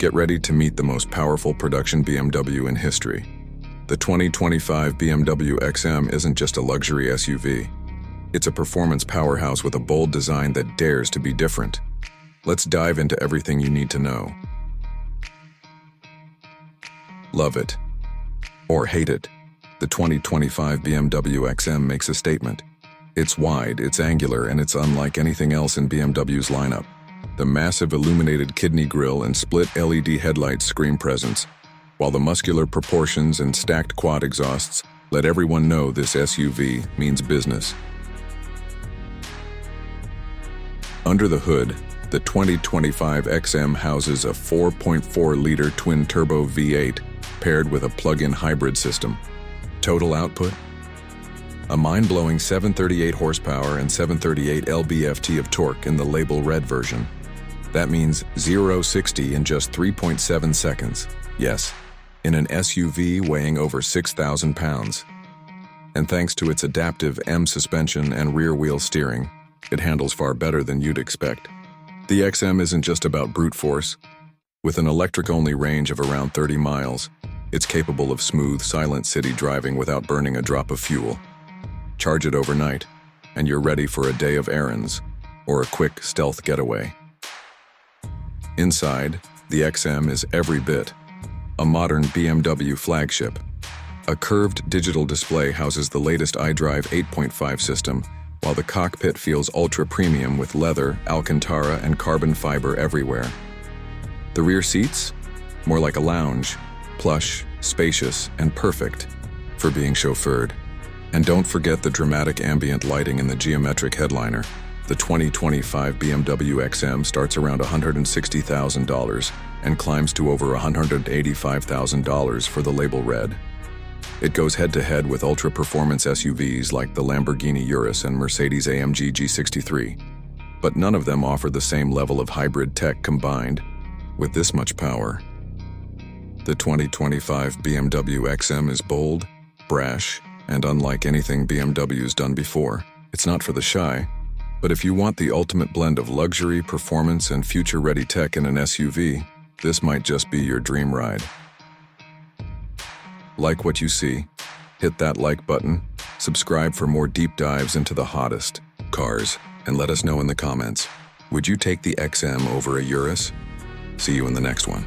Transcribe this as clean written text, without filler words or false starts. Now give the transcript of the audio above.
Get ready to meet the most powerful production BMW in history. The 2025 BMW XM isn't just a luxury SUV. It's a performance powerhouse with a bold design that dares to be different. Let's dive into everything you need to know. Love it or hate it, the 2025 BMW XM makes a statement. It's wide, it's angular, and it's unlike anything else in BMW's lineup. The massive illuminated kidney grille and split LED headlights scream presence, while the muscular proportions and stacked quad exhausts let everyone know this SUV means business. Under the hood, the 2025 XM houses a 4.4-liter twin-turbo V8 paired with a plug-in hybrid system. Total output? A mind-blowing 738 horsepower and 738 lb-ft of torque in the label red version. That means 0-60 in just 3.7 seconds. Yes, in an SUV weighing over 6,000 pounds. And thanks to its adaptive M suspension and rear-wheel steering, it handles far better than you'd expect. The XM isn't just about brute force. With an electric-only range of around 30 miles, it's capable of smooth, silent city driving without burning a drop of fuel. Charge it overnight, and you're ready for a day of errands or a quick stealth getaway. Inside, the XM is every bit a modern BMW flagship. A curved digital display houses the latest iDrive 8.5 system, while the cockpit feels ultra-premium with leather, Alcantara, and carbon fiber everywhere. The rear seats? More like a lounge, plush, spacious, and perfect for being chauffeured. And don't forget the dramatic ambient lighting in the geometric headliner. The 2025 BMW XM starts around $160,000 and climbs to over $185,000 for the label red. It goes head-to-head with ultra-performance SUVs like the Lamborghini Urus and Mercedes-AMG G63. But none of them offer the same level of hybrid tech combined with this much power. The 2025 BMW XM is bold, brash, and unlike anything BMW's done before. It's not for the shy, but if you want the ultimate blend of luxury, performance, and future-ready tech in an SUV, this might just be your dream ride. Like what you see? Hit that like button, subscribe for more deep dives into the hottest cars, and let us know in the comments. Would you take the XM over a Urus? See you in the next one.